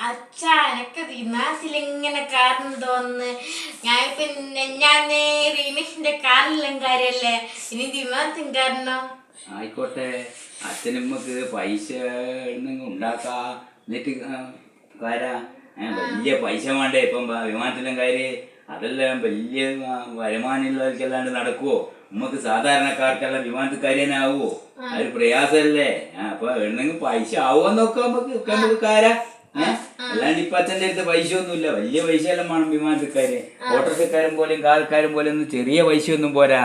അച്ഛാ എനക്ക് വിമാനത്തിലിങ്ങനെ കാരണം തോന്നുന്നു. ഞാൻ റീമിഷിന്റെ കാറിലെല്ലാം കാര്യല്ലേ, ഇനി വിമാനത്തിൽ കാരണം. ആയിക്കോട്ടെ, അച്ഛനമ്മക്ക് പൈസ ഉണ്ടാക്കാ എന്നിട്ട് കാരാ വലിയ പൈസ വേണ്ടേ ഇപ്പം വിമാനത്തിലും കാര്യം. അതെല്ലാം വലിയ വരുമാനമുള്ളവർക്കല്ലാണ്ട് നടക്കുവോ? നമുക്ക് സാധാരണക്കാർക്കെല്ലാം വിമാനത്തിൽ കാര്യനാവുമോ? അതൊരു പ്രയാസമല്ലേ. അപ്പൊ എവിടെന്നെങ്കിൽ പൈസ ആവുമെന്ന് നോക്കാം നമുക്ക് കാരാ. അല്ലാണ്ട് ഇപ്പൊ അച്ഛൻ്റെ അടുത്ത് പൈസ ഒന്നുമില്ല. വലിയ പൈസ എല്ലാം വേണം വിമാനത്തിൽക്കാര്. ഓട്ടോറിക്ഷക്കാരും പോലെയും കാർക്കാരും പോലെ ഒന്നും ചെറിയ പൈസ ഒന്നും പോരാ.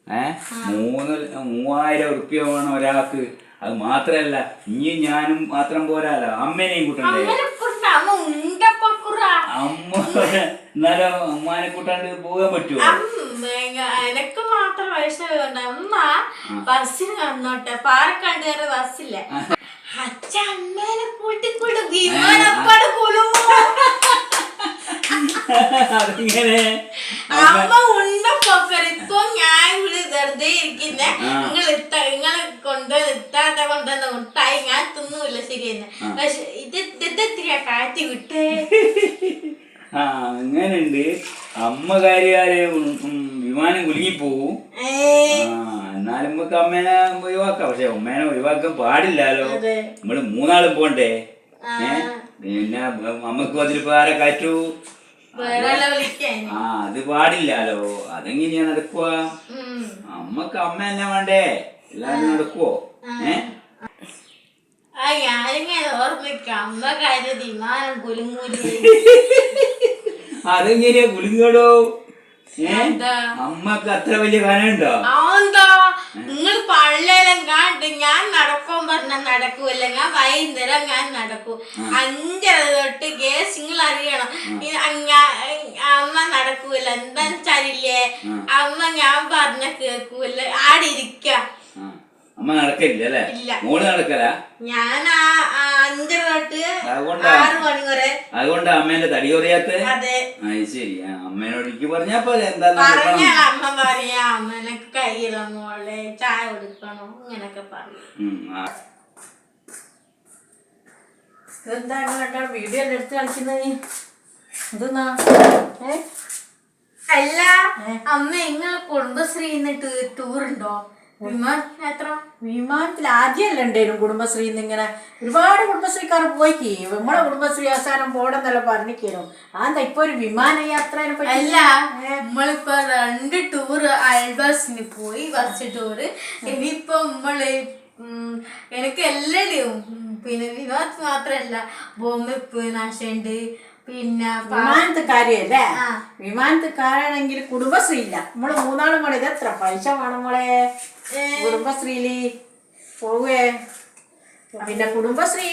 3000 ഉറുപ്പ്യ വേണം ഒരാൾക്ക്. അത് മാത്രല്ല ഇനി ഞാനും മാത്രം പോരാലോ, അമ്മേനെയും കൂട്ടണ്ടേ. അമ്മ എന്നാലും അമ്മാനെ കൂട്ടാണ്ട് പോകാൻ പറ്റുമോ? എനക്ക് മാത്രം പൈസ വേണ്ട. അമ്മ ബസ്സിന് വന്നോട്ടെ, പാലക്കാട് വരെ ബസ്സില്ല. അച്ഛൻ അമ്മേനെ കൂട്ടിക്കൊണ്ട് വിമാനപ്പാട് അതിങ്ങനെ അമ്മ ഉണ്ടപ്പോക്കറി. ഇപ്പൊ ഞാൻ ഇവിടെ വെറുതെ ഇരിക്കുന്നേ, നിങ്ങളെ കൊണ്ടുവന്ന മുട്ടായി ഞാൻ തിന്നൂല്ല, ശരിയെന്നെ. പക്ഷെ ഇതെത്തിരിയാ കാറ്റി വിട്ടേ. അങ്ങനുണ്ട്. അമ്മ കാര്യാര് വിമാനം കുലുങ്ങിപ്പോവും. എന്നാലും നമുക്ക് അമ്മേനെ ഒഴിവാക്കാം. പക്ഷെ അമ്മേനെ ഒഴിവാക്കാൻ പാടില്ലല്ലോ. നമ്മള് 3 പോണ്ടേ. പിന്നെ അമ്മക്ക് അതിലിപ്പോ ആരെ കാറ്റു? അത് പാടില്ലല്ലോ. അതെങ്ങനെയാ നടക്കുക? അമ്മക്ക് അമ്മ തന്നെ വേണ്ടേ, എല്ലാരും നടക്കുവോ? ഞാനിങ്ങനെ ഓർമ്മിക്കാം അമ്മ കാര്യം വിമാനം കുലുങ്ങൂലി. അതെങ്ങനെയാ കുലുങ്ങടോ? അമ്മക്ക് അത്ര വലിയ കനമുണ്ടോ? എന്താ നിങ്ങൾ പള്ളേലും കാണ്ട് ഞാൻ നടക്കും പറഞ്ഞാൽ നടക്കൂല്ല. ഞാൻ വൈകുന്നേരം ഞാൻ നടക്കൂ. 5:30 തൊട്ട് കേസ് നിങ്ങൾ അറിയണം. അമ്മ നടക്കൂല. എന്താന്ന് വെച്ചാലില്ലേ, അമ്മ ഞാൻ പറഞ്ഞ കേൾക്കൂല. ആടെ ഇരിക്ക. അമ്മ നടക്കില്ല അല്ലേ? മോള് നടക്കല. ഞാൻ 5:30 തൊട്ട് 6 മണി വരെ. അതുകൊണ്ട് അമ്മേന്റെ തടി കുറയാത്ത. അതെ, ശരി. അമ്മേനോട് എനിക്ക് പറഞ്ഞാ പോലെ. എന്താ അമ്മ പറയാ അമ്മനക്ക് കയ്യിലൊന്നോളെ ചായ കൊടുക്കണോ ഇങ്ങനൊക്കെ പറയും. എന്താണ് കണ്ടാ വീഡിയോ എടുത്ത് കളിക്കുന്നത്? എന്തെന്നാ? അല്ല അമ്മ ഇങ്ങളെ കുടുംബശ്രീന്ന് ടൂറുണ്ടോ? വിമാനത്തിൽ ആദ്യമല്ല ഉണ്ടായിരുന്നു കുടുംബശ്രീന്ന്. ഇങ്ങനെ ഒരുപാട് കുടുംബശ്രീക്കാർ പോയിക്ക്. നമ്മളെ കുടുംബശ്രീ അവസാനം പോടെന്നല്ല പറഞ്ഞിരിക്കുന്നു. അതെന്താ ഇപ്പൊ ഒരു വിമാനയാത്ര? അല്ല, നമ്മളിപ്പോ 2 ടൂറ് അയൽവാസിന് പോയി, ബസ് ടൂറ്. ഇനിയിപ്പോ നമ്മള് എനിക്ക് എല്ലാം പിന്നെ വിമാനത്തിൽ മാത്രല്ല ബോംബെ നാശുണ്ട്. പിന്നെ വിമാനത്ത് കാര്യല്ലേ? വിമാനത്ത് കാര്യമാണെങ്കിൽ കുടുംബശ്രീ ഇല്ല. നമ്മള് 3 കൂടെ ഇത് എത്ര പൈസ വേണം മോളെ കുടുംബശ്രീയില് പോവേ? പിന്നെ കുടുംബശ്രീ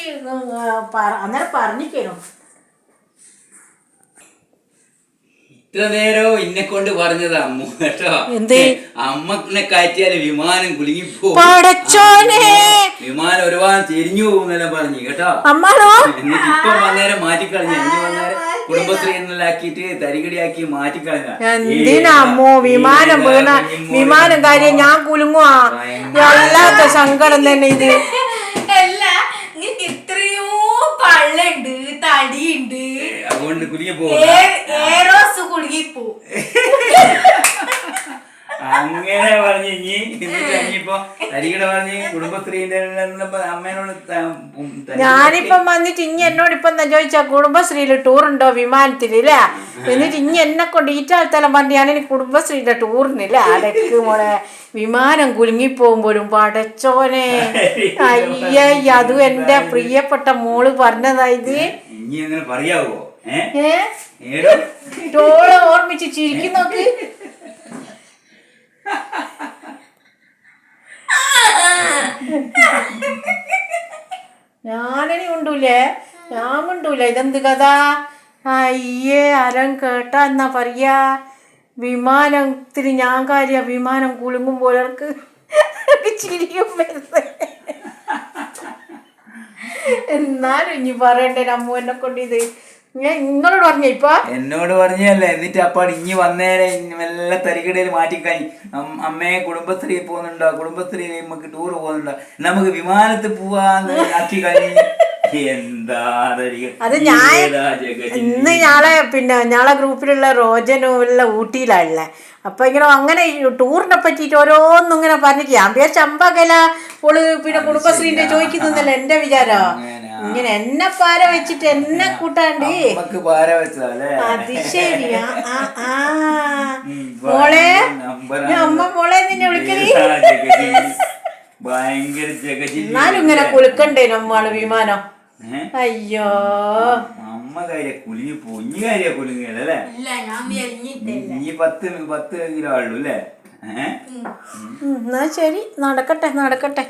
അന്നേരം പറഞ്ഞിരിക്കണോ? ഇത്ര നേരോ ഇന്നെ കൊണ്ട് പറഞ്ഞതാ അമ്മ കേട്ടോ. അമ്മനെ കാറ്റിയാല് വിമാനം കുലുങ്ങിപ്പോവും, വിമാനം ഒരുപാട് തിരിഞ്ഞു പോകുന്നെല്ലാം പറഞ്ഞു കേട്ടോ. എന്നിട്ട് ഇപ്പൊ വന്നേരം മാറ്റിക്കളഞ്ഞ. ഇനി വന്നേരം കുടുംബശ്രീ എന്നെല്ലാക്കിട്ട് തരികടിയാക്കി മാറ്റിക്കളഞ്ഞ. എന്തിനാമ്മോ വിമാനം വീണ വിമാനം കാര്യം ഞാൻ കുലുങ്ങുവാ. വല്ലാത്ത സങ്കടം തന്നെ ഇത്. അല്ല, നിങ്ങൾക്ക് ഇത്രയോ പള്ളുണ്ട്, തടിയുണ്ട്, അതുകൊണ്ട് കുലുങ്ങി പോകും. ഏറോസ് കുലുങ്ങിപ്പോ. അങ്ങനെ പറഞ്ഞു. ഇനിയിപ്പോ തരികട പറഞ്ഞ് കുടുംബശ്രീന്റെ അമ്മേനോട് ഞാനിപ്പം വന്നിട്ട് ഇനി എന്നോട് ഇപ്പൊ എന്താ ചോദിച്ചാ കുടുംബശ്രീയില് ടൂറുണ്ടോ വിമാനത്തില്? എന്നിട്ട് ഇനി എന്നെ കൊണ്ട് ഈറ്റാഴ്ത്തലം പറഞ്ഞു ഞാൻ കുടുംബശ്രീയുടെ ടൂറിനില്ല. അടക്ക് മോളെ വിമാനം കുലുങ്ങിപ്പോകുമ്പോഴും പടച്ചോനെ. അയ്യ, അതും എന്റെ പ്രിയപ്പെട്ട മോള് പറഞ്ഞതായത്. ഇനി അങ്ങനെ പറയാവോ? ടോള് ഓർമ്മിച്ച് ചിരിക്കും നോക്ക്. ഞാനിനി ഉണ്ടൂലേ? ഞാൻ ഉണ്ടൂല. ഇതെന്ത് കഥ? അയ്യേ, ആരും കേട്ടാ എന്നാ പറയാ? വിമാനത്തിന് ഞാൻ കാര്യ വിമാനം കുലുങ്ങുമ്പോൾ അവർക്ക് ചിരിയും വരുന്നത്. എന്നാലും ഇനി പറയണ്ടേ അമ്മ എന്നെ കൊണ്ട് ഇത് ഞാൻ നിങ്ങളോട് പറഞ്ഞ ഇപ്പൊ എന്നോട് പറഞ്ഞല്ലേ. എന്നിട്ട് അപ്പാട് ഇനി വന്നേരെ എല്ലാ തരികടയിൽ മാറ്റിക്കഴിഞ്ഞ് അമ്മയെ കുടുംബശ്രീ പോകുന്നുണ്ടോ, കുടുംബശ്രീ നമുക്ക് ടൂർ പോകുന്നുണ്ടോ, നമുക്ക് വിമാനത്തിൽ പോവാന്ന് ആക്കി കഴിഞ്ഞ് എന്താ അത് ഞാൻ ഇന്ന് ഞാളെ ഗ്രൂപ്പിലുള്ള റോജനും എല്ലാം ഊട്ടിയിലാണല്ലേ. അപ്പൊ ഇങ്ങനെ അങ്ങനെ ടൂറിനെ പറ്റിയിട്ട് ഓരോന്നും ഇങ്ങനെ പറഞ്ഞിട്ട് ഞാൻ വിചാരിച്ച അമ്പകല ഓള് കുടുംബശ്രീന്റെ ചോദിക്കുന്നല്ല എന്റെ വിചാരോ. ഇങ്ങനെ എന്നെ പാര വെച്ചിട്ട് എന്നെ കൂട്ടാണ്ട്. അത് ശരിയാ. മോളെ അമ്മ മോളെ നിന്നെ വിളിക്കണേ. ഭയങ്കര എന്നാലും ഇങ്ങനെ കുലുക്കണ്ടേ നമ്മള് വിമാനം. അയ്യോ അമ്മ കാര്യ കുലുങ്ങി പൊഞ്ഞു കാര്യ കുലുങ്ങിയല്ലേ. ഇനി 10 കിലോ ആളൂ അല്ലേ. എന്നാ ശരി, നടക്കട്ടെ.